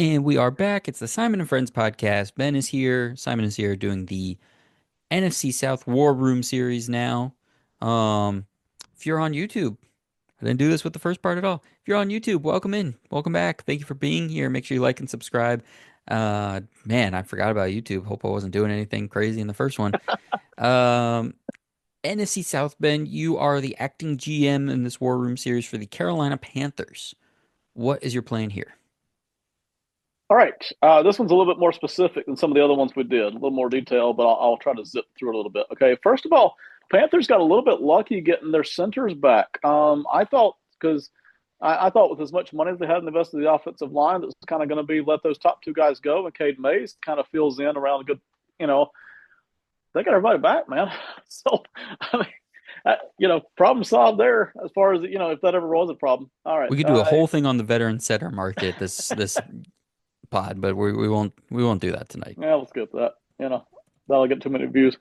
And we are back. It's the Simon and Friends podcast. Ben is here. Simon is here doing the NFC South War Room series now. Um, if you're on YouTube, I didn't do this with the first part at all. If you're on YouTube, welcome in. Welcome back. Thank you for being here. Make sure you like and subscribe. Man, I forgot about YouTube. Hope I wasn't doing anything crazy in the first one. Um, NFC South, Ben, you are the acting GM in this War Room series for the Carolina Panthers. What is your plan here? All right. This one's a little bit more specific than some of the other ones we did, a little more detail, but I'll try to zip through it a little bit. Okay. First of all, Panthers got a little bit lucky getting their centers back. I thought because I thought with as much money as they had invested in the offensive line, that's kind of going to be let those top two guys go, and Cade Mays kind of fills in around a good, you know, they got everybody back, man. So, I mean, problem solved there as far as if that ever was a problem. All right. We could do a whole thing on the veteran center market this pod, but we won't do that tonight. Yeah, let's get that. That'll get too many views.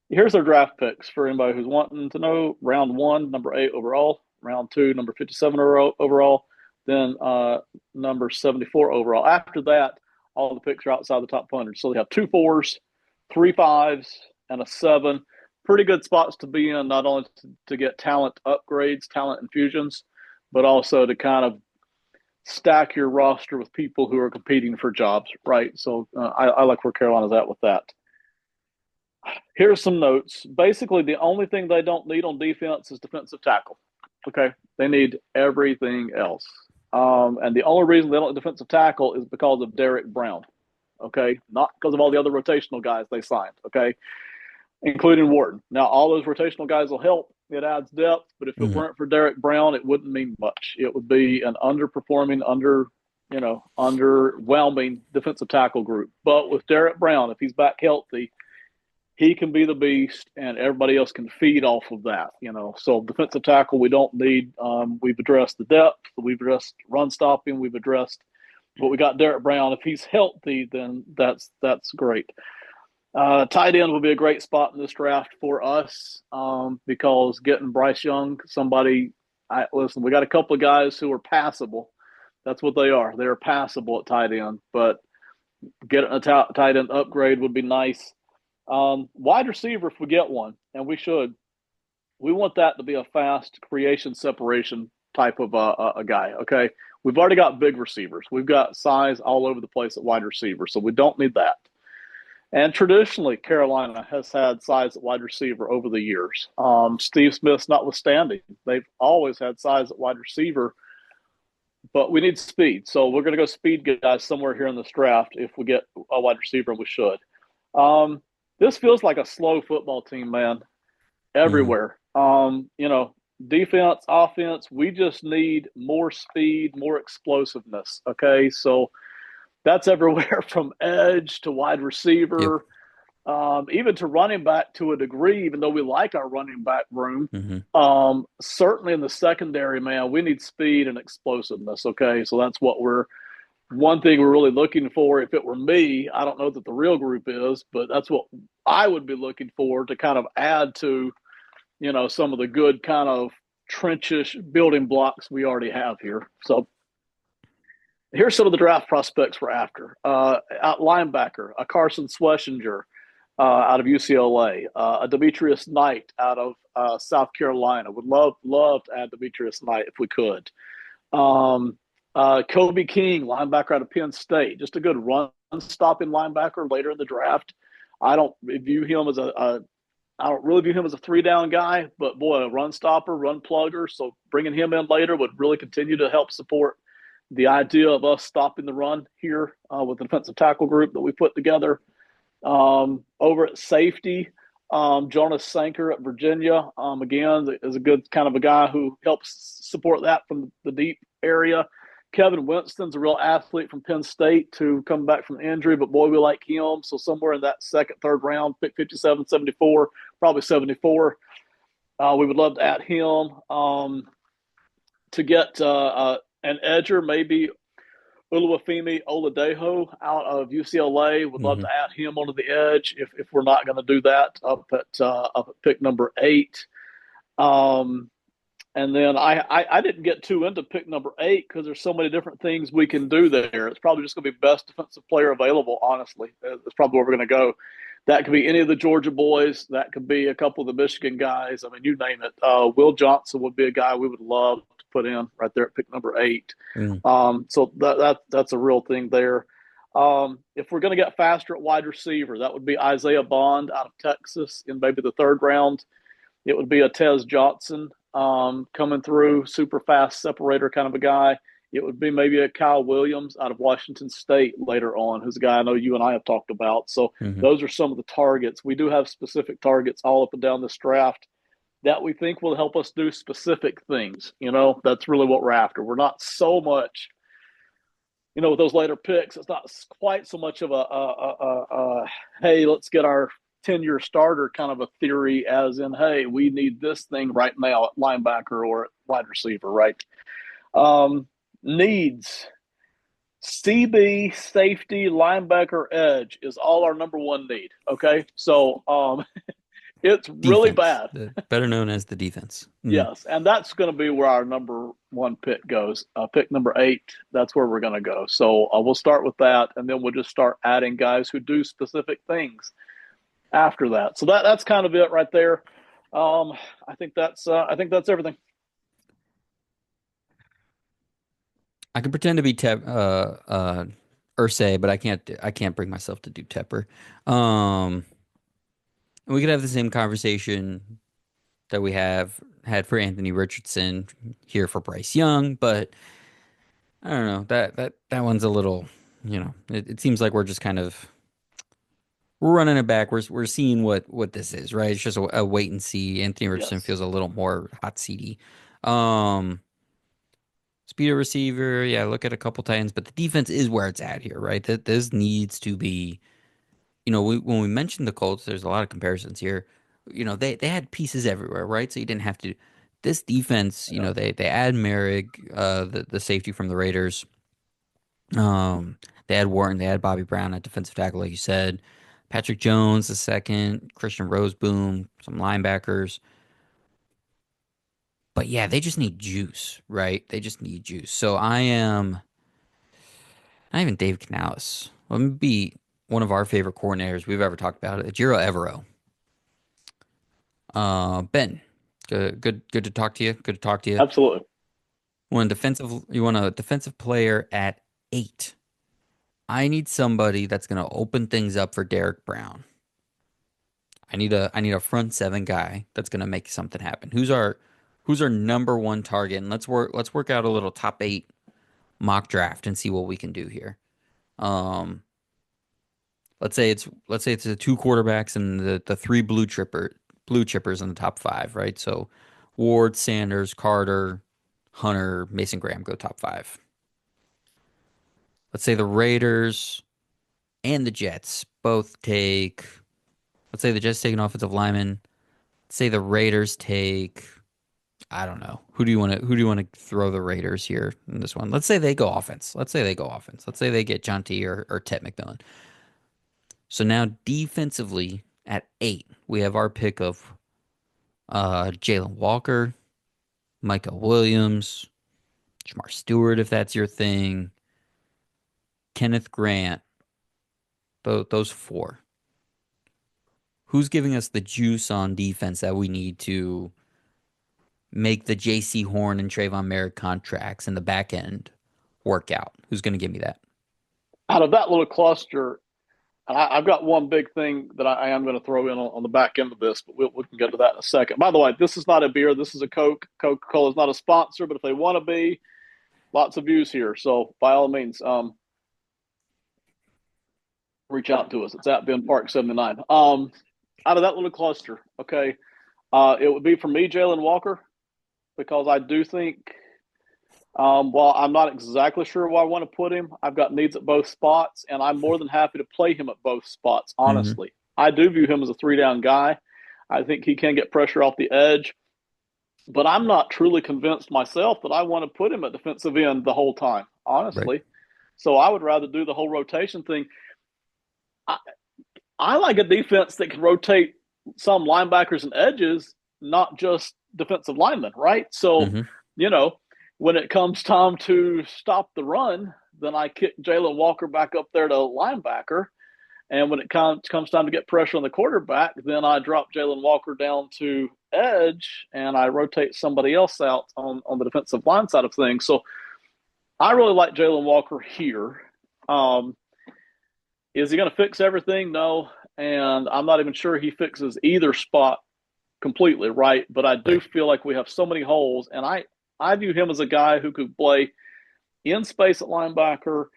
Here's our draft picks for anybody who's wanting to know. Round one, number 8 overall. Round two, number 57 overall. Then number 74 overall. After that, all the picks are outside the top 100. So they have 2 fours, 3 fives, and a 7. Pretty good spots to be in, not only to get talent upgrades, talent infusions, but also to kind of stack your roster with people who are competing for jobs, right? So I like where Carolina's at with that. Here's some notes. Basically, the only thing they don't need on defense is defensive tackle. Okay, they need everything else. And the only reason they don't have defensive tackle is because of Derek Brown. Okay, not because of all the other rotational guys they signed. Okay, including Wharton. Now, all those rotational guys will help. It adds depth, but if it Hmm. weren't for Derek Brown, it wouldn't mean much. It would be an underperforming, underwhelming defensive tackle group. But with Derek Brown, if he's back healthy, he can be the beast, and everybody else can feed off of that. So defensive tackle, we don't need. We've addressed the depth, we've addressed run stopping, we've addressed. But we got Derek Brown. If he's healthy, then that's great. Tight end will be a great spot in this draft for us because getting Bryce Young, listen, we got a couple of guys who are passable. That's what they are. They're passable at tight end, but getting a tight end upgrade would be nice. Wide receiver, if we get one, and we should, we want that to be a fast creation separation type of a guy. Okay, we've already got big receivers. We've got size all over the place at wide receiver, so we don't need that. And traditionally, Carolina has had size at wide receiver over the years. Steve Smith's notwithstanding, they've always had size at wide receiver, but we need speed. So we're going to go speed guys somewhere here in this draft if we get a wide receiver, and we should. This feels like a slow football team, man, Hmm. everywhere. Defense, offense, we just need more speed, more explosiveness. Okay. So that's everywhere from edge to wide Yep. receiver, even to running back to a degree, even though we like our running back room. Hmm. Certainly in the secondary, man, we need speed and explosiveness. Okay. So that's one thing we're really looking for. If it were me, I don't know that the real group is, but that's what I would be looking for to kind of add to, some of the good kind of trenchish building blocks we already have here. So here's some of the draft prospects we're after. Out linebacker, a Carson Schlesinger out of UCLA, a Demetrius Knight out of South Carolina. Would love to add Demetrius Knight if we could. Kobe King, linebacker out of Penn State, just a good run stopping linebacker later in the draft. I don't view him as I don't really view him as a 3-down guy, but boy, a run stopper, run plugger. So bringing him in later would really continue to help support the idea of us stopping the run here with the defensive tackle group that we put together. Over at safety, Jonas Sanker at Virginia, again, is a good kind of a guy who helps support that from the deep area. Kevin Winston's a real athlete from Penn State to come back from injury, but boy, we like him. So somewhere in that second, third round, pick 57, 74, probably 74. We would love to add him to get an edger, maybe Oluwafemi Oladejo out of UCLA. Would love Hmm. to add him onto the edge if we're not going to do that up at pick number 8. Um, And then I didn't get too into pick number 8 because there's so many different things we can do there. It's probably just going to be best defensive player available, honestly. That's probably where we're going to go. That could be any of the Georgia boys. That could be a couple of the Michigan guys. I mean, you name it. Will Johnson would be a guy we would love to put in right there at pick number 8. Mm. So that's a real thing there. If we're going to get faster at wide receiver, that would be Isaiah Bond out of Texas in maybe the 3rd round. It would be a Tez Johnson coming through, super fast separator kind of a guy. It would be maybe a Kyle Williams out of Washington State later on, who's a guy I know you and I have talked about. So Hmm. those are some of the targets. We do have specific targets all up and down this draft that we think will help us do specific things. That's really what we're after. We're not so much, with those later picks, it's not quite so much of a hey, let's get our 10-year starter kind of a theory as in, hey, we need this thing right now at linebacker or at wide receiver, right? Needs CB, safety, linebacker, edge is all our number one need. Okay. So it's really Defense, bad. better known as the defense. Mm. Yes. And that's going to be where our number one pick goes. Pick number 8, that's where we're going to go. So we'll start with that. And then we'll just start adding guys who do specific things after that. So that's kind of it right there. I think that's everything. I can pretend to be Ursay, but I can't bring myself to do Tepper. Um, we could have the same conversation that we have had for Anthony Richardson here for Bryce Young, but I don't know. That one's a little, it seems like we're just kind of we're running it back. We're seeing what this is, right? It's just a wait and see. Anthony Richardson Yes. feels a little more hot seedy. Um, Speed of receiver, yeah, look at a couple Titans, but the defense is where it's at here, right? That this needs to be, when we mentioned the Colts, there's a lot of comparisons here. They had pieces everywhere, right? So you didn't have to. This defense, Yeah. they add Merrick, the safety from the Raiders. They had Wharton, they had Bobby Brown at defensive tackle, like you said. Patrick Jones, the second, Christian Roseboom, some linebackers. But yeah, they just need juice, right? They just need juice. So I am not even Dave Canales. Let me be one of our favorite coordinators we've ever talked about, Jiro Evero. Ben, good to talk to you. Good to talk to you. Absolutely. You want a defensive player at 8. I need somebody that's going to open things up for Derek Brown. I need a front 7 guy that's going to make something happen. Who's our number one target? And let's work out a little top 8 mock draft and see what we can do here. Um, let's say it's the 2 quarterbacks and the 3 blue chippers in the top 5, right? So Ward, Sanders, Carter, Hunter, Mason Graham go top 5. Let's say the Raiders and the Jets both take. Let's say the Jets take an offensive lineman. Let's say the Raiders take. I don't know. Who do you want to throw the Raiders here in this one? Let's say they go offense. Let's say they get John T or Ted McMillan. So now defensively at 8, we have our pick of Jalen Walker, Micah Williams, Jamar Stewart, if that's your thing, Kenneth Grant, those 4. Who's giving us the juice on defense that we need to make the J.C. Horn and Trayvon Merrick contracts in the back end work out? Who's going to give me that? Out of that little cluster, I've got one big thing that I am going to throw in on the back end of this, but we can get to that in a second. By the way, this is not a beer. This is a Coke. Coca-Cola is not a sponsor, but if they want to be, lots of views here. So by all means, reach out to us. It's at Ben Park 79. Out of that little cluster, okay, it would be for me, Jalen Walker, because I do think, while I'm not exactly sure where I want to put him, I've got needs at both spots, and I'm more than happy to play him at both spots, Hmm. honestly. I do view him as a 3-down guy. I think he can get pressure off the edge, but I'm not truly convinced myself that I want to put him at defensive end the whole time, Right. honestly. So I would rather do the whole rotation thing. I, I like a defense that can rotate some linebackers and edges, not just defensive linemen, right? So, Hmm. you know, when it comes time to stop the run, then I kick Jalen Walker back up there to linebacker. And when it comes time to get pressure on the quarterback, then I drop Jalen Walker down to edge and I rotate somebody else out on the defensive line side of things. So I really like Jalen Walker here. Um, is he going to fix everything? No. And I'm not even sure he fixes either spot completely, right? But I do Right. feel like we have so many holes. And I view him as a guy who could play in space at linebacker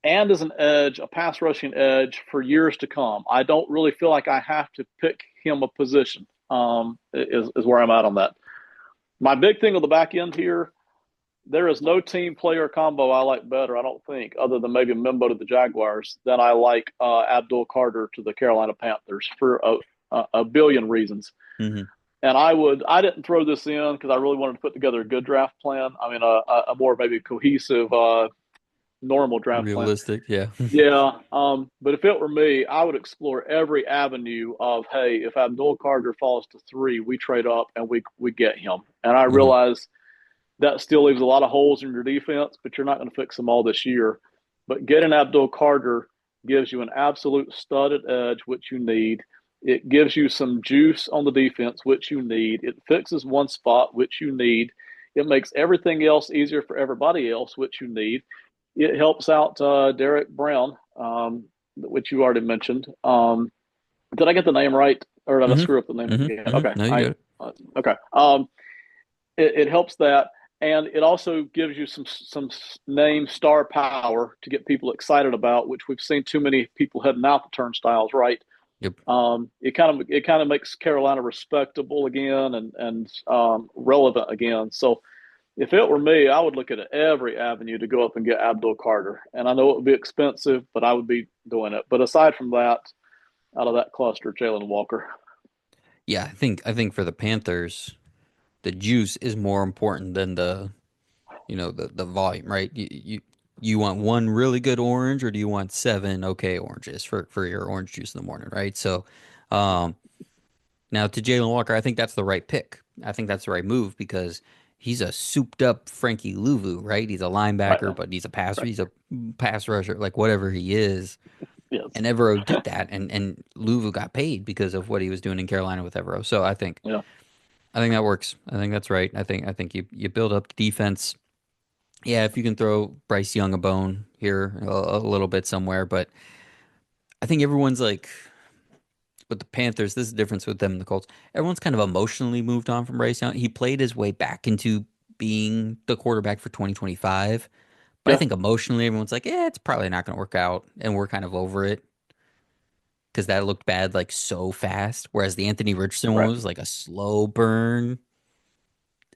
and as an edge, a pass rushing edge for years to come. I don't really feel like I have to pick him a position, is where I'm at on that. My big thing on the back end here, there is no team player combo I like better, I don't think, other than maybe Mimbo to the Jaguars, than I like Abdul Carter to the Carolina Panthers for a billion reasons. Hmm. And I didn't throw this in because I really wanted to put together a good draft plan. I mean, a more maybe cohesive, normal draft plan. Realistic, yeah. Yeah, but if it were me, I would explore every avenue of, hey, if Abdul Carter falls to three, we trade up and we get him. And I Hmm. realize that still leaves a lot of holes in your defense, but you're not going to fix them all this year. But getting Abdul Carter gives you an absolute studded edge, which you need. It gives you some juice on the defense, which you need. It fixes one spot, which you need. It makes everything else easier for everybody else, which you need. It helps out Derek Brown, which you already mentioned. Did I get the name right, or did I Hmm. screw up the name Hmm. again? Hmm. Okay, No, you got it. okay. It helps that, and it also gives you some name star power to get people excited about, which we've seen too many people heading out the turnstiles. Right? Yep. It kind of makes Carolina respectable again and relevant again. So if it were me, I would look at every avenue to go up and get Abdul Carter. And I know it would be expensive, but I would be doing it. But aside from that, out of that cluster, Jalen Walker. Yeah, I think for the Panthers, the juice is more important than the volume, right? You want one really good orange, or do you want seven okay oranges for your orange juice in the morning, right? So, um, now to Jalen Walker, I think that's the right pick. I think that's the right move because he's a souped up Frankie Louvu, right? He's a Right. linebacker, but Right. he's a pass rusher, like whatever he is. Yes. And Evero did that, and Louvu got paid because of what he was doing in Carolina with Evero. So Yeah. I think that works. I think that's right. I think you build up the defense. Yeah, if you can throw Bryce Young a bone here a little bit somewhere, but I think everyone's like with the Panthers, this is the difference with them and the Colts. Everyone's kind of emotionally moved on from Bryce Young. He played his way back into being the quarterback for 2025, but I Yeah. think emotionally everyone's like, yeah, it's probably not going to work out, and we're kind of over it because that looked bad like so fast. Whereas the Anthony Richardson one Right. was like a slow burn,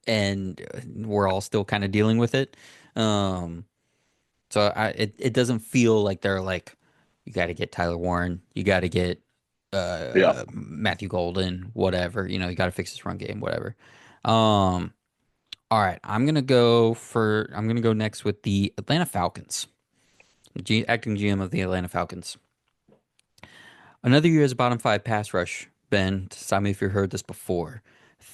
and we're all still kind of dealing with it. Um, So it doesn't feel like they're like, you got to get Tyler Warren, you got to get Yeah. Matthew Golden, whatever. You got to fix this run game, whatever. Um, all right, I'm gonna go next with the Atlanta Falcons, acting GM of the Atlanta Falcons. Another year as a bottom five pass rush. Ben, tell me if you've heard this before.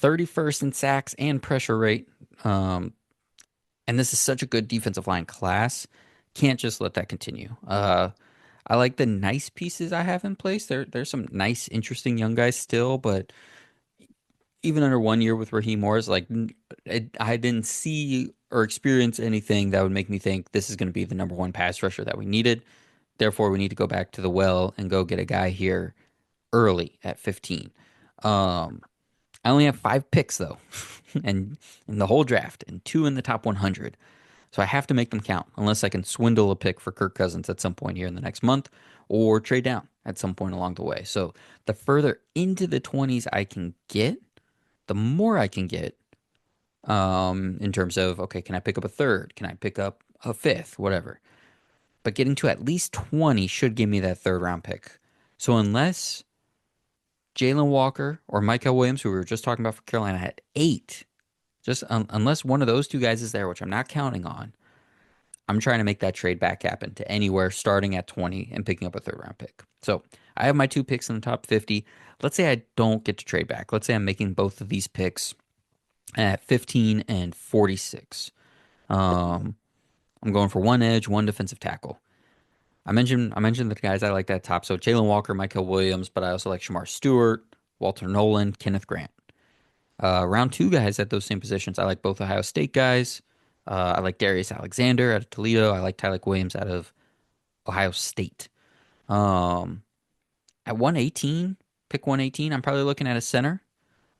31st in sacks and pressure rate. Um, and this is such a good defensive line class. Can't just let that continue. I like the nice pieces I have in place. There's some nice, interesting young guys still, but even under 1 year with Raheem Morris, like I didn't see or experience anything that would make me think this is going to be the number one pass rusher that we needed. Therefore, we need to go back to the well and go get a guy here early at 15. Um, I only have 5 picks though, and in the whole draft, and 2 in the top 100. So I have to make them count, unless I can swindle a pick for Kirk Cousins at some point here in the next month, or trade down at some point along the way. So the further into the 20s I can get, the more I can get, in terms of, okay, can I pick up a third? Can I pick up a fifth? Whatever. But getting to at least 20 should give me that third round pick. So unless Jalen Walker or Michael Williams, who we were just talking about for Carolina, had 8, just unless one of those two guys is there, which I'm not counting on, I'm trying to make that trade back happen to anywhere starting at 20 and picking up a third round pick. So I have my 2 picks in the top 50. Let's say I don't get to trade back. Let's say I'm making both of these picks. at 15 and 46. Um, I'm going for one edge, one defensive tackle. I mentioned the guys I like at top. So Jalen Walker, Michael Williams, but I also like Shamar Stewart, Walter Nolan, Kenneth Grant. Round two guys at those same positions. I like both Ohio State guys. I like Darius Alexander out of Toledo. I like Tyler Williams out of Ohio State. Um, at 118, pick 118, I'm probably looking at a center.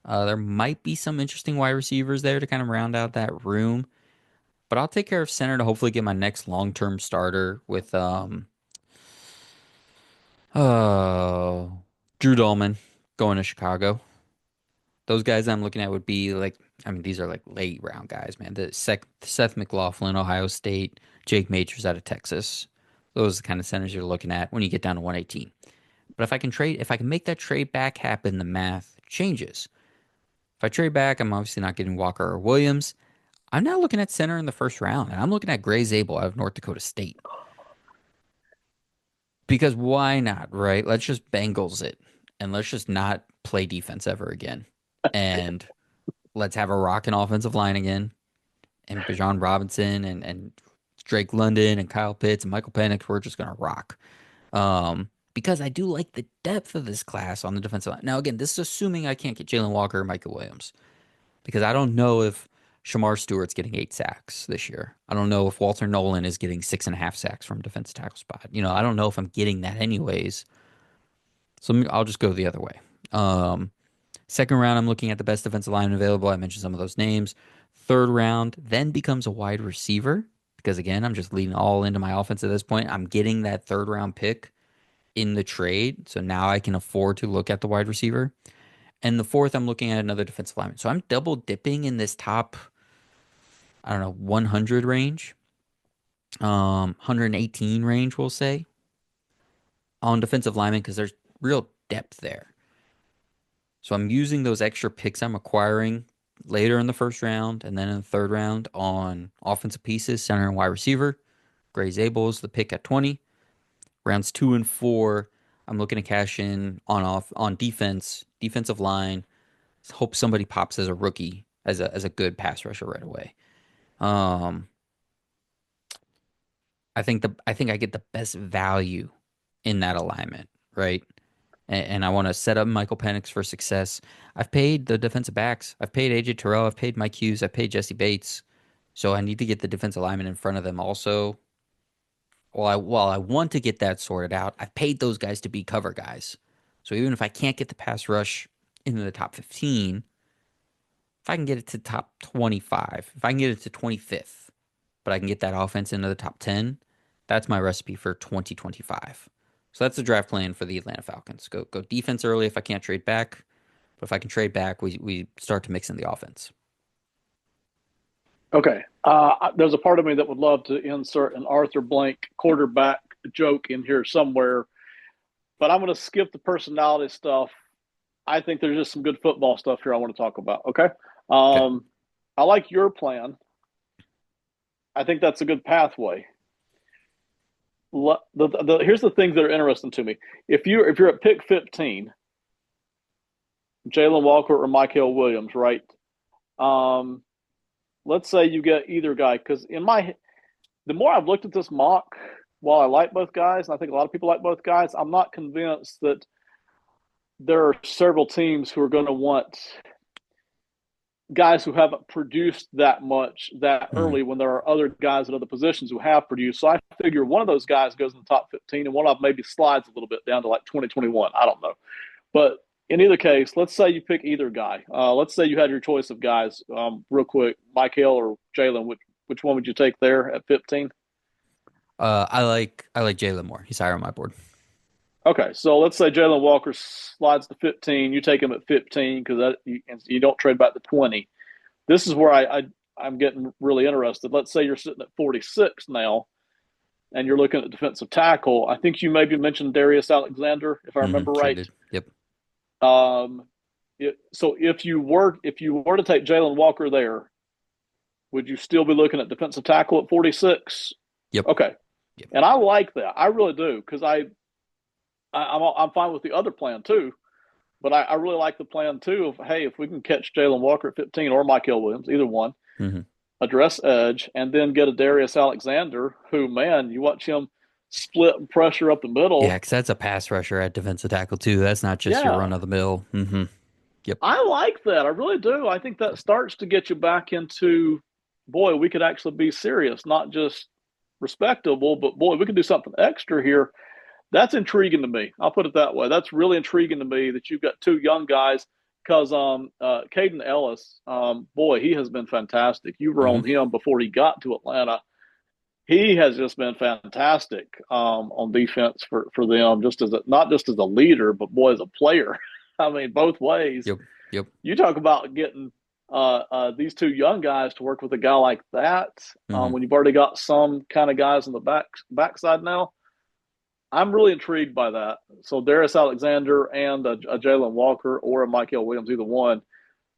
There might be some interesting wide receivers there to kind of round out that room, but I'll take care of center to hopefully get my next long-term starter with uh Drew Dahlman going to Chicago. Those guys I'm looking at would be like, I mean, these are like late round guys, man. Seth McLaughlin, Ohio State, Jake Majors out of Texas. Those are the kind of centers you're looking at when you get down to 118. But if I can make that trade back happen, the math changes. If I trade back, I'm obviously not getting Walker or Williams. I'm now looking at center in the first round, and I'm looking at Gray Zabel out of North Dakota State. Because why not, right? Let's just Bengals it, and let's just not play defense ever again. And let's have a rocking offensive line again. And Bijan Robinson and Drake London and Kyle Pitts and Michael Penix, we're just gonna rock. Because I do like the depth of this class on the defensive line. Now, again, this is assuming I can't get Jalen Walker or Michael Williams. Because I don't know if Shamar Stewart's getting 8 sacks this year. I don't know if Walter Nolan is getting 6.5 sacks from defensive tackle spot. I don't know if I'm getting that anyways. So I'll just go the other way. Um, Second round, I'm looking at the best defensive line available. I mentioned some of those names. Third round then becomes a wide receiver because again, I'm just leading all into my offense at this point. I'm getting that third round pick in the trade, so now I can afford to look at the wide receiver. And the fourth, I'm looking at another defensive lineman. So I'm double dipping in this top, I don't know, 100 range, 118 range, we'll say, on defensive linemen because there's real depth there. So I'm using those extra picks I'm acquiring later in the first round and then in the third round on offensive pieces, center and wide receiver. Gray Zabel's the pick at 20. Rounds two and four, I'm looking to cash in on defense, defensive line. Hope somebody pops as a rookie as a good pass rusher right away. Um, I think I get the best value in that alignment, right? And I want to set up Michael Penix for success. I've paid the defensive backs. I've paid AJ Terrell. I've paid Mike Hughes. I've paid Jesse Bates. So I need to get the defensive lineman in front of them also. While I want to get that sorted out, I've paid those guys to be cover guys. So even if I can't get the pass rush into the top 15, if I can get it to top 25, if I can get it to 25th, but I can get that offense into the top 10, that's my recipe for 2025. So that's the draft plan for the Atlanta Falcons. Go defense early if I can't trade back. But if I can trade back, we start to mix in the offense. Okay. There's a part of me that would love to insert an Arthur Blank quarterback joke in here somewhere, but I'm going to skip the personality stuff. I think there's just some good football stuff here I want to talk about. Okay. Okay. I like your plan. I think that's a good pathway. Here's the things that are interesting to me. If you're at pick 15, Jalen Walker or Michael Williams, right? Um, let's say you get either guy because the more I've looked at this mock, while I like both guys, and I think a lot of people like both guys, I'm not convinced that there are several teams who are going to want guys who haven't produced that much that Mhm. early when there are other guys at other positions who have produced. So I figure one of those guys goes in the top 15 and one of them maybe slides a little bit down to like 2021. I don't know. But in either case, let's say you pick either guy. Let's say you had your choice of guys real quick, Michael or Jalen. Which one would you take there at 15? I like Jalen Moore. He's higher on my board. Okay, so let's say Jalen Walker slides to 15. You take him at 15 because you don't trade back to 20. This is where I'm getting really interested. Let's say you're sitting at 46 now, and you're looking at defensive tackle. I think you maybe mentioned Darius Alexander, if I remember Sure right. did. Yep. Um, so if you were to take Jalen Walker there, would you still be looking at defensive tackle at 46? Yep. Okay, Yep. and I like that. I really do because I'm fine with the other plan too. But I really like the plan too of, hey, if we can catch Jalen Walker at 15 or Michael Williams, either one, Hmm. address edge, and then get a Darius Alexander, who, man, you watch him split and pressure up the Yeah, middle. because that's a pass rusher at defensive tackle too. That's not just your Yeah, run of the mill. Hmm. Yep. I like that. I really do. I think that starts to get you back into, boy, we could actually be serious, not just respectable, but boy, we could do something extra here. That's intriguing to me. I'll put it that way. That's really intriguing to me that you've got two young guys because Caden Ellis, boy, he has been fantastic. You were Hmm. on him before he got to Atlanta. He has just been fantastic on defense for them, just as not just as a leader, but boy, as a player. I mean, both ways. Yep. Yep. You talk about getting these two young guys to work with a guy like that Hmm. when you've already got some kind of guys on the backside now. I'm really intrigued by that. So Darius Alexander and a Jalen Walker or a Michael Williams, either one,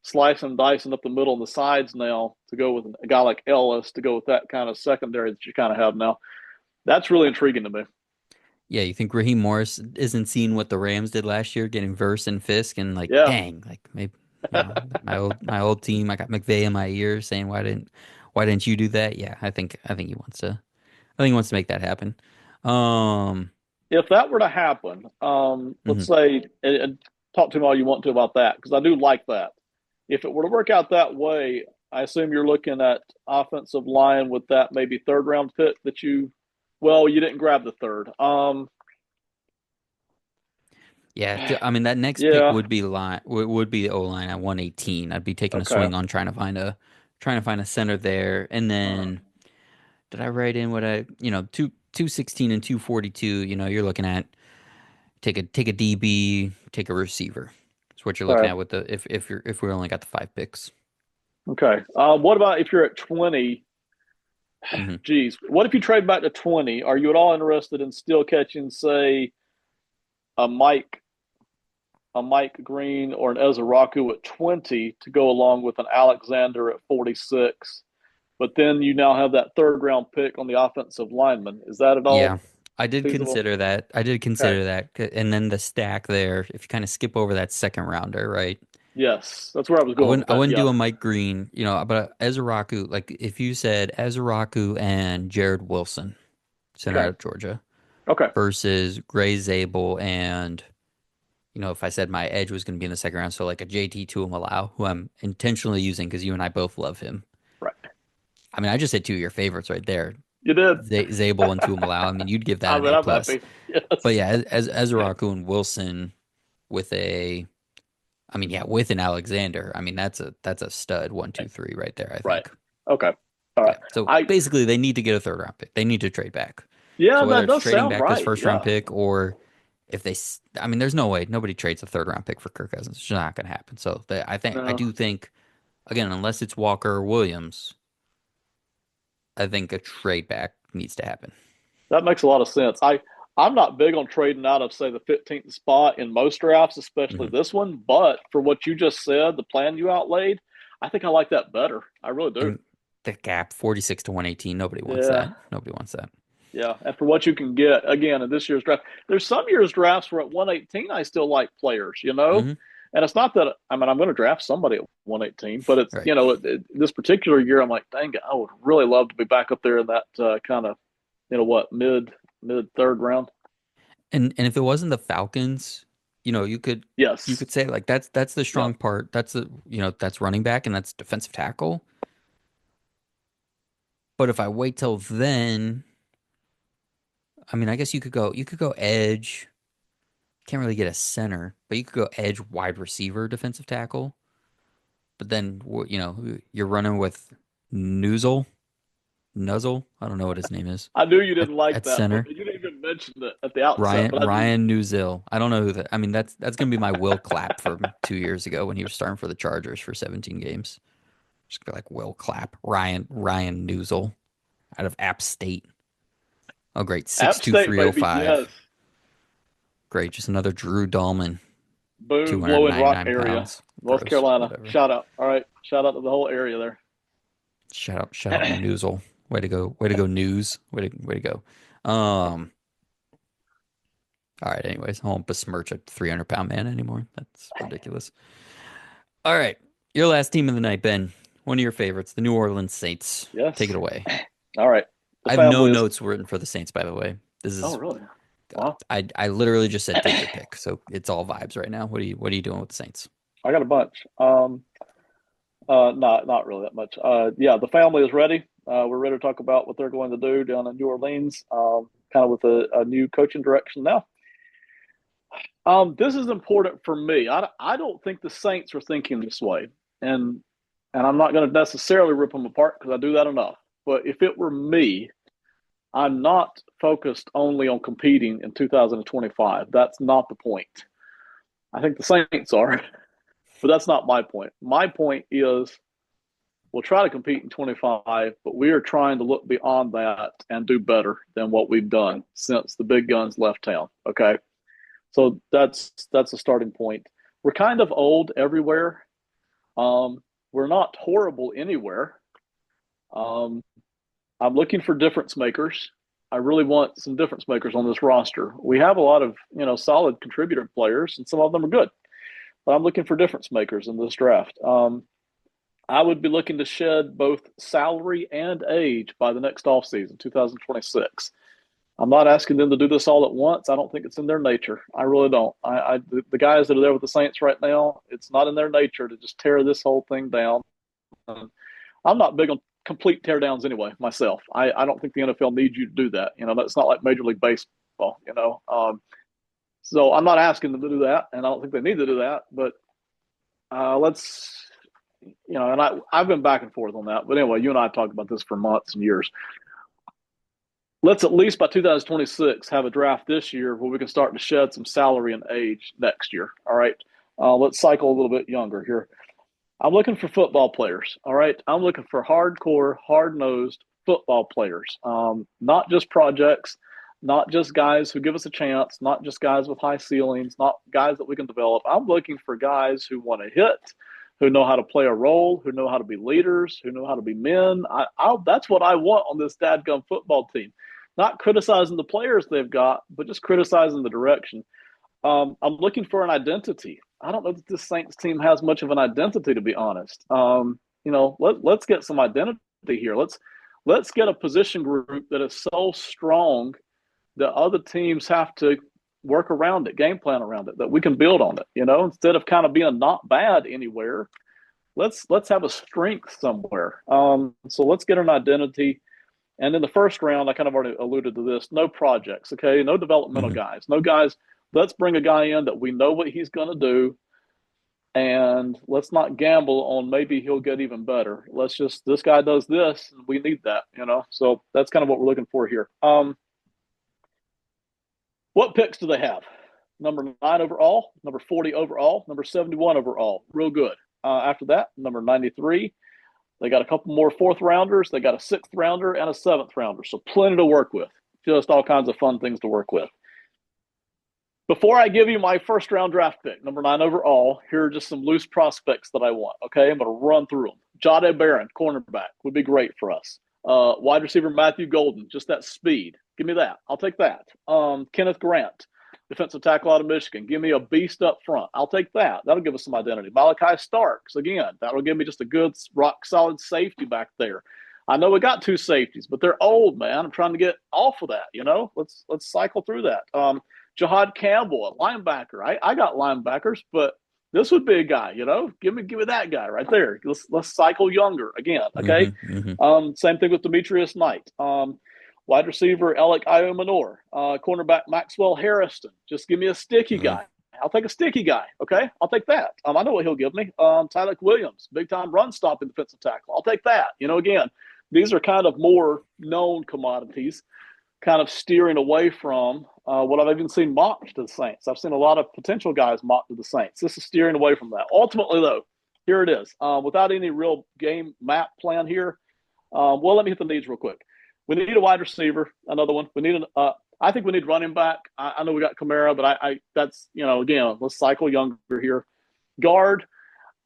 slicing and dicing up the middle and the sides now to go with a guy like Ellis to go with that kind of secondary that you kind of have now. That's really intriguing to me. Yeah, you think Raheem Morris isn't seeing what the Rams did last year, getting Verse and Fisk, and like, Yeah. dang, like maybe my old team, I got McVay in my ear saying why didn't you do that? Yeah, I think he wants to make that happen. Um, If that were to happen, let's mhm. say, and talk to me all you want to about that, because I do like that. If it were to work out that way, I assume you're looking at offensive line with that maybe third round pick that well, you didn't grab the third. Yeah, I mean that next pick Yeah, would be O line at 118. I'd be taking a okay. swing on trying to find a center there, and Uh, then did I write in what I two 216 and 242? You're looking at take a DB, take a receiver. That's what you're looking okay, at with the if we only got the 5 picks. okay. What about if you're at 20? Hmm. Geez, what if you trade back to 20? Are you at all interested in still catching, say, a Mike a Mike Green or an Ezraku at 20 to go along with an Alexander at 46? But then you now have that third round pick on the offensive lineman. Is that at Yeah, all I did feasible? consider that. I did Okay. consider that, and then the stack there. If you kind of skip over that second rounder, right? Yes, that's where I was I going wouldn't with I that. wouldn't Yeah. do a Mike Green, but Ezraku, like if you said Ezraku and Jared Wilson, center out Okay. of Georgia, Okay. versus Gray Zabel and if I said my edge was going to be in the second round, so like a JT Tuimoloau, who I'm intentionally using because you and I both love him. Right. I mean, I just said two of your favorites right there, You did. Zabel and Tuimoloau. I mean, you'd give that I an mean, A I'm plus. happy. But Yes. yeah, as Ezraku and Wilson with I mean, yeah, with an Alexander, I mean that's a stud 1, 2, 3 right there. I Right. think. Okay. All right. Yeah. So I basically, they need to get a third round pick. They need to trade back. Yeah, So whether that it's does trading sound back this right. first round Yeah. pick or if I mean, there's no way nobody trades a third round pick for Kirk Cousins. It's just not going to happen. So I No, do think again, unless it's Walker or Williams, I think a trade back needs to happen. that makes a lot of sense. I'm not big on trading out of, say, the 15th spot in most drafts, especially Hmm. this one. But for what you just said, the plan you outlaid, I think I like that better. I really do. And the gap 46 to 118, nobody wants Yeah. that. Nobody wants that. Yeah. And for what you can get, again, in this year's draft, there's some years drafts where at 118, I still like players. Hmm. And it's not that, I mean, I'm going to draft somebody at 118, but it's, Right. this particular year, I'm like, dang, I would really love to be back up there in that kind of, what, mid third round. And if it wasn't the Falcons, you could Yes. say like that's the Yeah. strong part. That's running back and that's defensive tackle. But if I wait till then, I mean, I guess you could go edge. Can't really get a center, but you could go edge wide receiver defensive tackle. But then you're running with Nuzzle, Nuzzle. I don't know what his name is I knew you at didn't like at that, but center. you didn't even mention it at the outset. Ryan But I knew. Ryan Nuzil. I don't know who that. I mean, that's gonna be my Will Clapp from 2 years ago when he was starting for the Chargers for 17 games. Just be like Will Clapp, Ryan Nuzil out of App State. Oh, great, six App two State, three oh baby. five. Yes. Great, just another Drew Dahlman, Boone, Blowing Rock 299 area, pounds. North Gross, Carolina. whatever. Shout out. All right. Shout out to the whole area there. Shout out Nuzil. Way to go, News. Way to go. Um, All right, anyways, I won't besmirch a 300-pound man anymore. That's ridiculous. All right, your last team of the night, Ben. One of your favorites, the New Orleans Saints. Take Yes. it away. All right. The I have no family is. notes written for the Saints, by the way. This Oh, is really? Wow. I literally just said take your pick, so it's all vibes right now. What are you doing with the Saints? I got a bunch. Not really that much. Yeah, the family is ready. We're ready to talk about what they're going to do down in New Orleans, kind of with a new coaching direction now. This is important for me. I don't think the Saints are thinking this way, and I'm not going to necessarily rip them apart because I do that enough. But if it were me, I'm not focused only on competing in 2025. That's not the point. I think the Saints are, but that's not my point. My point is we'll try to compete in 25, but we are trying to look beyond that and do better than what we've done since the big guns left town. Okay. So that's a starting point. We're kind of old everywhere. We're not horrible anywhere. Um, I'm looking for difference makers. I really want some difference makers on this roster. We have a lot of solid contributor players, and some of them are good. But I'm looking for difference makers in this draft. I would be looking to shed both salary and age by the next offseason, 2026. I'm not asking them to do this all at once. I don't think it's in their nature. I really don't. The guys that are there with the Saints right now, it's not in their nature to just tear this whole thing down. I'm not big on complete teardowns anyway, myself. I don't think the NFL needs you to do that. That's not like Major League Baseball. So I'm not asking them to do that, and I don't think they need to do that. But let's, and I've been back and forth on that. But anyway, you and I have talked about this for months and years. Let's at least by 2026 have a draft this year where we can start to shed some salary and age next year. All right. Let's cycle a little bit younger here. I'm looking for football players. All right. I'm looking for hardcore, hard nosed football players, not just projects, not just guys who give us a chance, not just guys with high ceilings, not guys that we can develop. I'm looking for guys who want to hit, who know how to play a role, who know how to be leaders, who know how to be men. That's what I want on this dadgum football team. Not criticizing the players they've got, but just criticizing the direction. I'm looking for an identity. I don't know that this Saints team has much of an identity, to be honest. Let's get some identity here. Let's get a position group that is so strong that other teams have to work around it, game plan around it, that we can build on it. Instead of kind of being not bad anywhere, let's have a strength somewhere. So let's get an identity. And in the first round, I kind of already alluded to this. No projects, okay? No developmental Mhm. guys. No guys. Let's bring a guy in that we know what he's going to do, and let's not gamble on maybe he'll get even better. Let's just this guy does this, and we need that. So that's kind of what we're looking for here. What picks do they have? Number 9 overall, number 40 overall, number 71 overall. Real good. After that, number 93. They got a couple more fourth rounders. They got a sixth rounder and a seventh rounder. So plenty to work with. Just all kinds of fun things to work with. Before I give you my first round draft pick, number 9 overall, here are just some loose prospects that I want. Okay, I'm going to run through them. Jahdae Barron, cornerback, would be great for us. Wide receiver Matthew Golden, just that speed. Give me that. I'll take that. Kenneth Grant, defensive tackle out of Michigan. Give me a beast up front. I'll take that. That'll give us some identity. Malachi Starks, again, that'll give me just a good, rock solid safety back there. I know we got 2 safeties, but they're old, man. I'm trying to get off of that. Let's cycle through that. Jahad Campbell, a linebacker. I got linebackers, but this would be a guy. Give me that guy right there. Let's cycle younger again. Okay. Mhm. Mhm. Same thing with Demetrius Knight. Wide receiver Alec Iomanor, cornerback Maxwell Harrison. Just give me a sticky Mhm. guy. I'll take a sticky guy. Okay, I'll take that. I know what he'll give me. Tyler Williams, big time run stopping defensive tackle. I'll take that. Again, these are kind of more known commodities, kind of steering away from what I've even seen mocked to the Saints. I've seen a lot of potential guys mocked to the Saints. This is steering away from that. Ultimately, though, here it is. Without any real game map plan here, well, let me hit the needs real quick. We need a wide receiver, another one. We need I think we need running back. I know we got Kamara, but that's again, let's cycle younger here. Guard.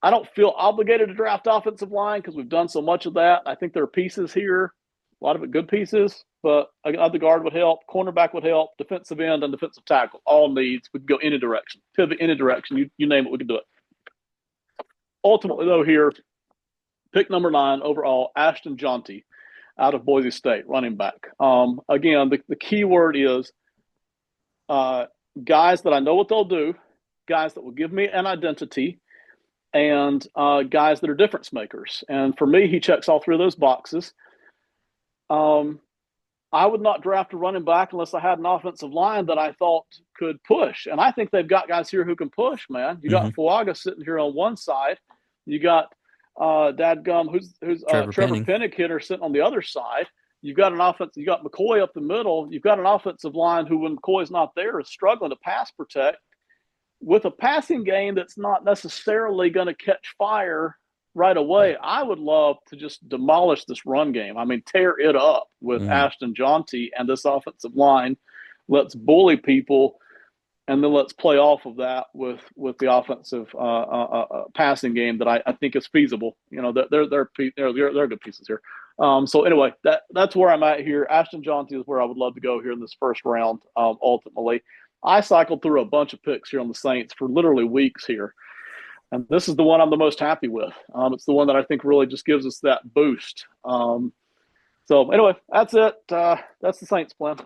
I don't feel obligated to draft offensive line because we've done so much of that. I think there are pieces here A lot of it good pieces, but another guard would help, cornerback would help, defensive end and defensive tackle, all needs. We could go any direction, pivot any direction. You name it, we could do it. Ultimately, though, here, pick number 9 overall, Ashton Jonty out of Boise State, running back. Again, the key word is guys that I know what they'll do, guys that will give me an identity, and guys that are difference makers. And for me, he checks all three of those boxes. I would not draft a running back unless I had an offensive line that I thought could push. And I think they've got guys here who can push, man. You got Fuaga sitting here on one side. You got Dadgum, who's Trevor Trevor Penning. Pennick sitting on the other side. You've got an offense. You got McCoy up the middle. You've got an offensive line who, when McCoy's not there, is struggling to pass protect with a passing game that's not necessarily going to catch fire right away. Right. I would love to just demolish this run game. I mean, tear it up with Ashton Jonty and this offensive line. Let's bully people, and then let's play off of that with the offensive passing game that I think is feasible. You know, they're good pieces here. So anyway, that's where I'm at here. Ashton Jonty is where I would love to go here in this first round. Ultimately, I cycled through a bunch of picks here on the Saints for literally weeks here, and this is the one I'm the most happy with. It's the one that I think really just gives us that boost. So anyway, that's it. That's the Saints plan.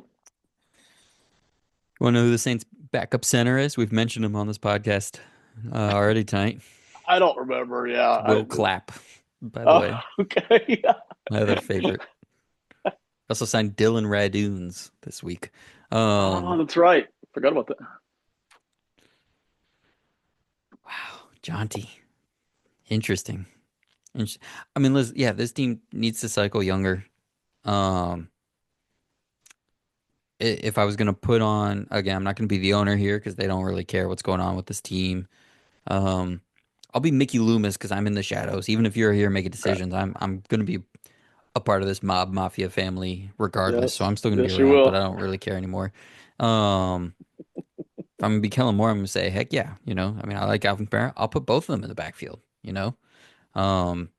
Want to know who the Saints' backup center is? We've mentioned him on this podcast already tonight. I don't remember. It's Yeah. Will Clapp, by the way, Okay. my other favorite. Also signed Dylan Radunes this week. Oh, Um, that's right. Forgot about that. wow, Jonty, interesting. I mean, yeah, this team needs to cycle younger. Um, if I was gonna put on again, I'm not gonna be the owner here because they don't really care what's going on with this team. Um, I'll be Mickey Loomis because I'm in the shadows. Even if you're here making Right. decisions, I'm gonna be a part of this mob mafia family regardless. So Yes. I'm still gonna be Yes, you around, but I will. don't really care anymore. Um, if I'm gonna be Kellen Moore, I'm gonna say, heck yeah, I mean, I like Alvin Kamara. I'll put both of them in the backfield. Um,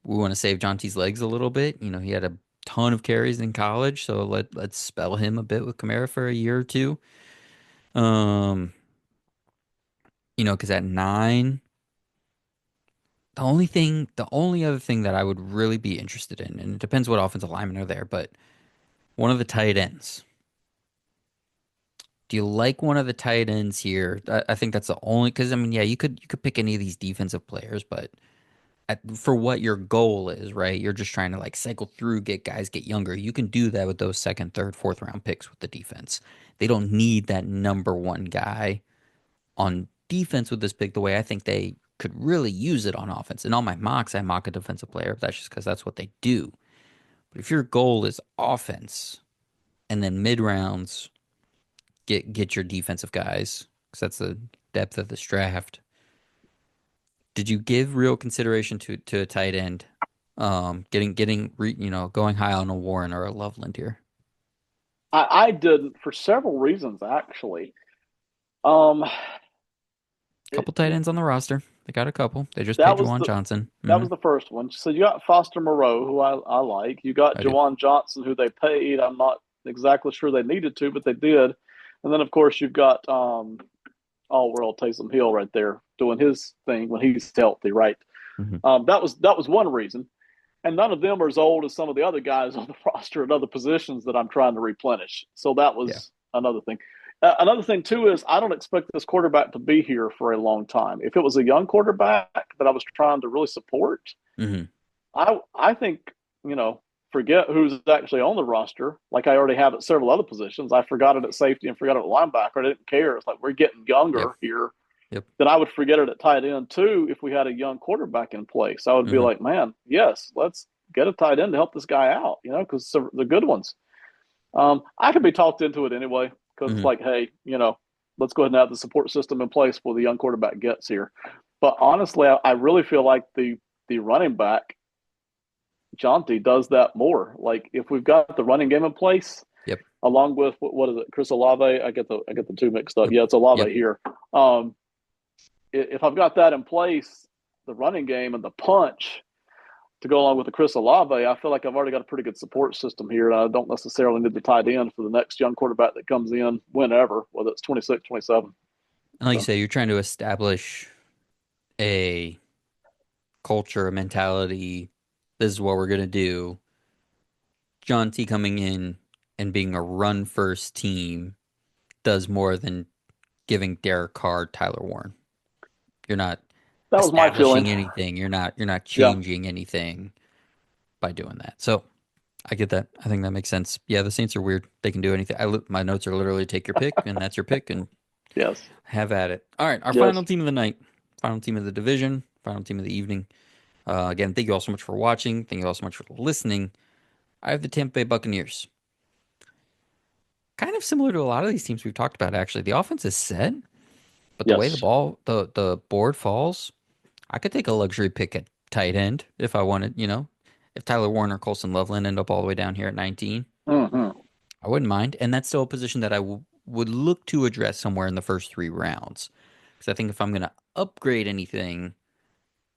we want to save Jonty's legs a little bit. He had a ton of carries in college, so let's spell him a bit with Kamara for a year or two. Um, because at 9, the only other thing that I would really be interested in, and it depends what offensive linemen are there, but one of the tight ends. Do you like one of the tight ends here? I think that's the only because I mean, yeah, you could pick any of these defensive players, but for what your goal is, right? You're just trying to like cycle through, get guys get younger. You can do that with those second, third, fourth round picks with the defense. They don't need that number one guy on defense with this pick the way I think they could really use it on offense. In all my mocks, I mock a defensive player. That's just because that's what they do. But if your goal is offense and then mid rounds, get your defensive guys because that's the depth of this draft. Did you give real consideration to a tight end? Going high on a Warren or a Loveland here. I didn't for several reasons actually. Um, it, Couple tight ends on the roster. They got a couple. They just that paid was Juwan the Johnson. that was the first one. So you got Foster Moreau, who I like. You got I do. Jawan Johnson, who they paid. I'm not exactly sure they needed to, but they did. And then of course you've got all world Taysom Hill right there doing his thing when he's healthy, right? Hmm. That was one reason. And none of them are as old as some of the other guys on the roster at other positions that I'm trying to replenish. So that Yeah. was another thing. Another thing too is I don't expect this quarterback to be here for a long time. If it was a young quarterback that I was trying to really support, Hmm. I think forget who's actually on the roster. Like I already have at several other positions. I forgot it at safety and forgot it at linebacker. I didn't care. It's like we're getting Yep. younger here. Yep. Then I would forget it at tight end too if we had a young quarterback in place. I would be Hmm. like, man, yes, let's get a tight end to help this guy out, because the good ones. I could be talked into it anyway because it's Hmm. like, hey, let's go ahead and have the support system in place before the young quarterback gets here. But honestly, I really feel like the running back Jonty does that more. Like if we've got the running game in place, Yep. along with what is it, Chris Olave? I get the two mixed up. Yep. Yeah, it's Olave Yep. here. If I've got that in place, the running game and the punch, to go along with the Chris Olave, I feel like I've already got a pretty good support system here. And I don't necessarily need the tight end for the next young quarterback that comes in whenever, whether it's 26, 27. And like you So, say, you're trying to establish a culture, a mentality. This is what we're gonna do. John T coming in and being a run first team does more than giving Derek Carr Tyler Warren. You're not that was my feeling. establishing anything. You're not Yeah. changing anything by doing that. So I get that. I think that makes sense. Yeah, the Saints are weird. They can do anything. My notes are literally take your pick, and that's your pick, and Yes. have at it. All right, our final Yes. team of the night, final team of the division, final team of the evening. Again, thank you all so much for watching. Thank you all so much for listening. I have the Tampa Bay Buccaneers. Kind of similar to a lot of these teams we've talked about, actually. The offense is set, but the way Yes. the board falls, I could take a luxury pick at tight end if I wanted, if Tyler Warner, Colson Loveland end up all the way down here at 19, Mm-hmm. I wouldn't mind. And that's still a position that I would look to address somewhere in the first 3 rounds. Because I think if I'm going to upgrade anything,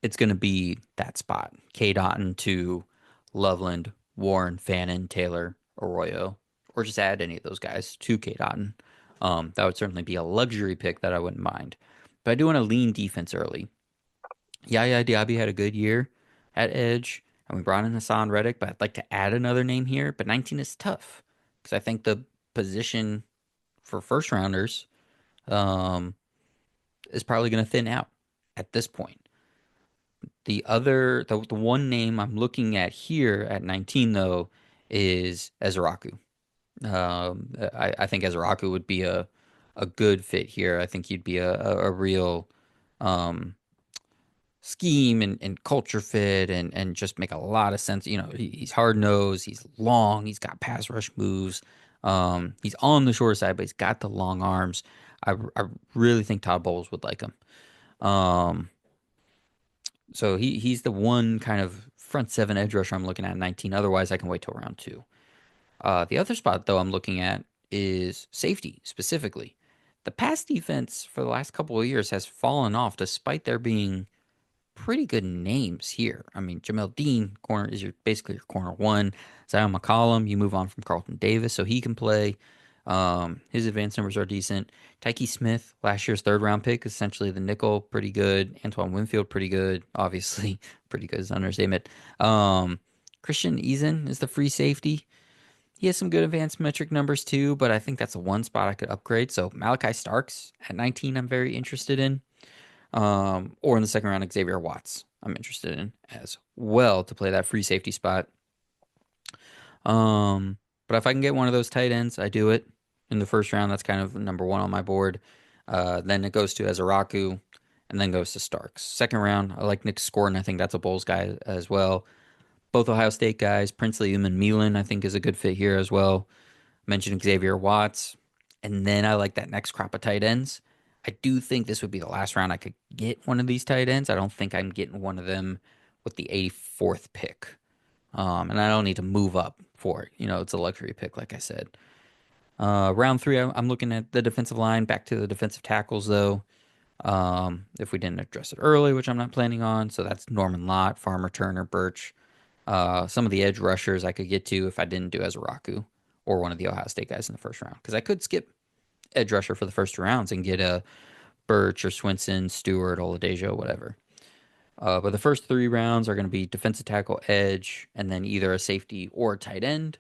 it's going to be that spot. K. Dotton to Loveland, Warren, Fannin, Taylor, Arroyo, or just add any of those guys to K. Dotton. That would certainly be a luxury pick that I wouldn't mind. But I do want to lean defense early. Yaya Diaby had a good year at edge, and we brought in Hassan Reddick, but I'd like to add another name here. But 19 is tough because I think the position for first rounders um, is probably going to thin out at this point. The one name I'm looking at here at 19 though is Ezraku. I think Ezraku would be a good fit here. I think he'd be a real um, scheme and culture fit and just make a lot of sense. He's hard nosed, he's long, he's got pass rush moves. He's on the short side, but he's got the long arms. I really think Todd Bowles would like him. Um, so he's the one kind of front seven edge rusher I'm looking at 19. Otherwise, I can wait till round two. The other spot though I'm looking at is safety specifically. The pass defense for the last couple of years has fallen off despite there being pretty good names here. I mean, Jamel Dean corner is basically your corner one. Zion McCollum, you move on from Carlton Davis, so he can play. His advanced numbers are decent. Tyke Smith, last year's third round pick, essentially the nickel, pretty good. Antoine Winfield, pretty good. Obviously, pretty good is an understatement. Christian Eason is the free safety. He has some good advanced metric numbers too, but I think that's the one spot I could upgrade. So Malachi Starks at 19, I'm very interested in. Or in the second round, Xavier Watts, I'm interested in as well to play that free safety spot. But if I can get one of those tight ends, I do it in the first round. That's kind of number one on my board. Then it goes to Ezeraku, and then goes to Starks. Second round, I like Nick Scourton. I think that's a Bulls guy as well. Both Ohio State guys. Princely Uman Milan, I think, is a good fit here as well. Mentioned Xavier Watts. And then I like that next crop of tight ends. I do think this would be the last round I could get one of these tight ends. I don't think I'm getting one of them with the 84th pick. And I don't need to move up for it. It's a luxury pick, like I said. Round three, I'm looking at the defensive line. Back to the defensive tackles, though. If we didn't address it early, which I'm not planning on. So that's Norman Lott, Farmer, Turner, Birch. Some of the edge rushers I could get to if I didn't do Ezeraku or one of the Ohio State guys in the first round. Because I could skip edge rusher for the first 2 rounds and get a Birch or Swinson, Stewart, Oladejo, whatever. But the first 3 rounds are going to be defensive tackle, edge, and then either a safety or a tight end.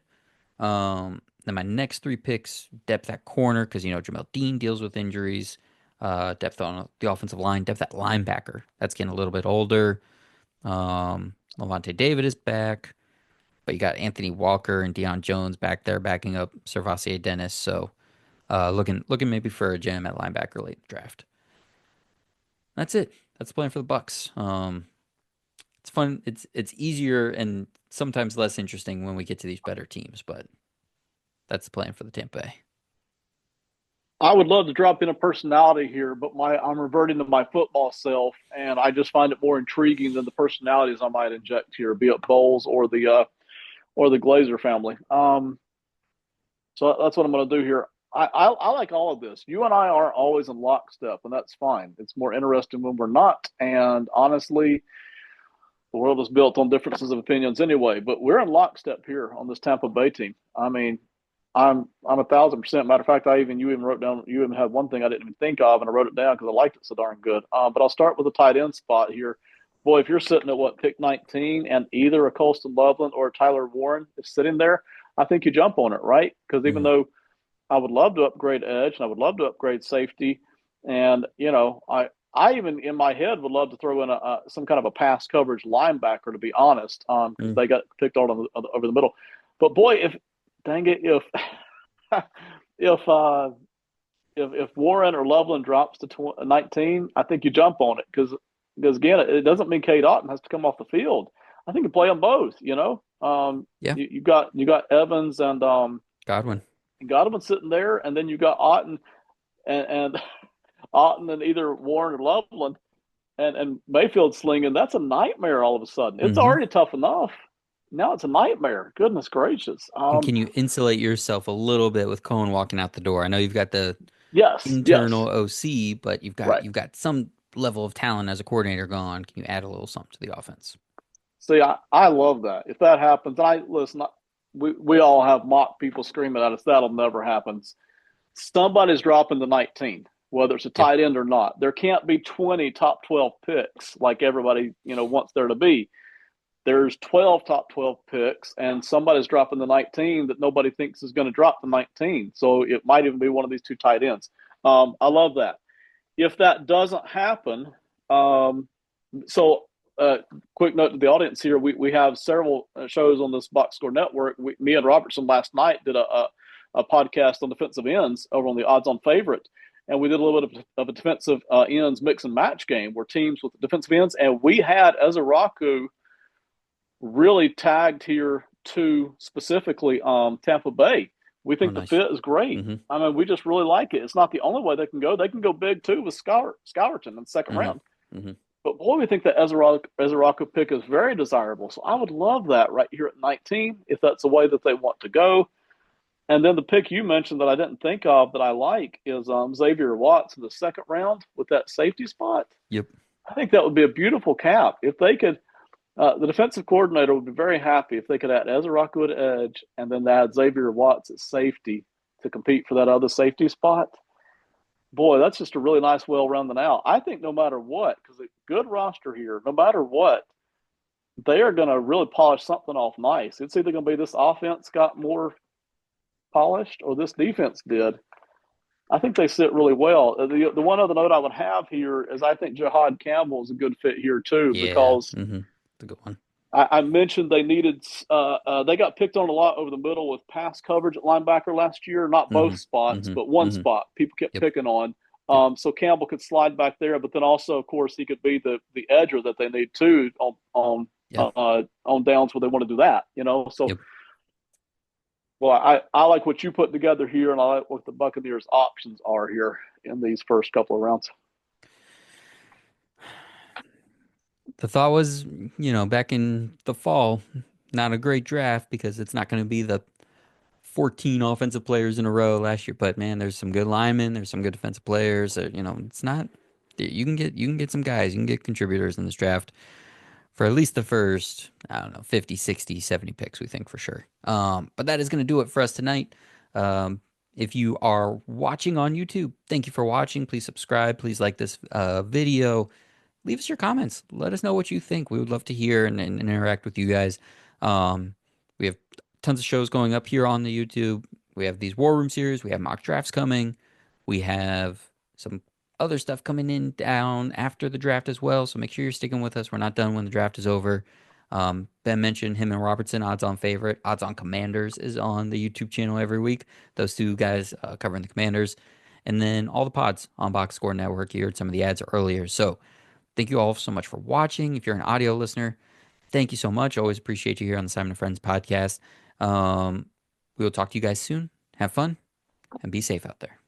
Then my next 3 picks, depth at corner, because Jamel Dean deals with injuries. Depth on the offensive line, depth at linebacker. That's getting a little bit older. Levante David is back, but you got Anthony Walker and Deion Jones back there backing up Servassier Dennis. So looking maybe for a gem at linebacker late in the draft. That's it. That's the plan for the Bucks. It's fun. It's easier and sometimes less interesting when we get to these better teams, but that's the plan for the Tampa Bay. I would love to drop in a personality here, but I'm reverting to my football self, and I just find it more intriguing than the personalities I might inject here, be it Bowles or the Glazer family. So that's what I'm going to do here. I like all of this. You and I aren't always in lockstep, and that's fine. It's more interesting when we're not. And honestly, the world is built on differences of opinions anyway. But we're in lockstep here on this Tampa Bay team. I mean, I'm 1,000%. Matter of fact, you even wrote down, you even had one thing I didn't even think of, and I wrote it down because I liked it so darn good. But I'll start with the tight end spot here. Boy, if you're sitting at what, pick 19, and either a Colston Loveland or a Tyler Warren is sitting there, I think you jump on it, right? Because even Mm, though I would love to upgrade edge and I would love to upgrade safety, and I even in my head would love to throw in some kind of a pass coverage linebacker, to be honest, because mm, they got picked on over the middle. But boy, if dang it, if uh, if Warren or Loveland drops to 19, I think you jump on it because again, it doesn't mean Kate Otten has to come off the field. I think you play them both. yeah, You got Evans Godwin. and Godwin sitting there, and then you got Otten and Otten and either Warren or Loveland and Mayfield slinging. That's a nightmare. All of a sudden, it's Hmm. already tough enough. Now it's a nightmare. Goodness gracious. And can you insulate yourself a little bit with Cohen walking out the door? I know you've got the Yes, internal yes, OC, but right. you've got some level of talent as a coordinator gone. Can you add a little something to the offense? See, I love that. If that happens, I listen. We all have mock people screaming at us. That'll never happen. Somebody's dropping the 19, whether it's a Yep. tight end or not. There can't be 20 top 12 picks like everybody wants there to be. There's 12 top 12 picks, and somebody's dropping the 19 that nobody thinks is going to drop the 19. So it might even be one of these two tight ends. I love that. If that doesn't happen, um, so quick note to the audience here: we have several shows on this Box Score Network. Me and Robertson last night did a podcast on defensive ends over on the Odds On Favorite, and we did a little bit of a defensive ends mix and match game where teams with defensive ends, and we had Ezeraku really tagged here to specifically Tampa Bay. We Oh, think the nice. fit is great. Hmm. I mean, we just really like it. It's not the only way they can go. They can go big too with Scourton in the second Hmm. round. Hmm. But boy, we think that Ezeraku pick is very desirable. So I would love that right here at 19 if that's the way that they want to go. And then the pick you mentioned that I didn't think of that I like is Xavier Watts in the second round with that safety spot. Yep. I think that would be a beautiful cap if they could. The defensive coordinator would be very happy if they could add Ezeraku at edge and then add Xavier Watts at safety to compete for that other safety spot. Boy, that's just a really nice, well-rounded out. I think no matter what, because a good roster here, no matter what, they are going to really polish something off nice. It's either going to be this offense got more polished or this defense did. I think they sit really well. The one other note I would have here is I think Jahad Campbell is a good fit here too Yeah. because Hmm. It's a good one. I mentioned they got picked on a lot over the middle with pass coverage at linebacker last year. Not both Hmm. spots, Hmm. but one Hmm. spot people kept Yep. picking on. Yep. So Campbell could slide back there, but then also, of course, he could be the edger that they need too Yeah. on downs where they want to do that. So Yep. well, I like what you put together here, and I like what the Buccaneers' options are here in these first couple of rounds. The thought was, back in the fall, not a great draft because it's not going to be the 14 offensive players in a row last year. But man, there's some good linemen, there's some good defensive players. It's not you can get some guys, you can get contributors in this draft for at least the first, I don't know, 50, 60, 70 picks, we think for sure. But that is going to do it for us tonight. Um, if you are watching on YouTube, thank you for watching. Please subscribe. Please like this video. Leave us your comments. Let us know what you think. We would love to hear and interact with you guys. We have tons of shows going up here on the YouTube. We have these War Room series. We have mock drafts coming. We have some other stuff coming in down after the draft as well. So make sure you're sticking with us. We're not done when the draft is over. Ben mentioned him and Robertson, odds on favorite. Odds on Commanders is on the YouTube channel every week. Those two guys covering the Commanders. And then all the pods on Box Score Network. You heard some of the ads earlier. So thank you all so much for watching. If you're an audio listener, thank you so much. Always appreciate you here on the Simon and Friends podcast. We will talk to you guys soon. Have fun and be safe out there.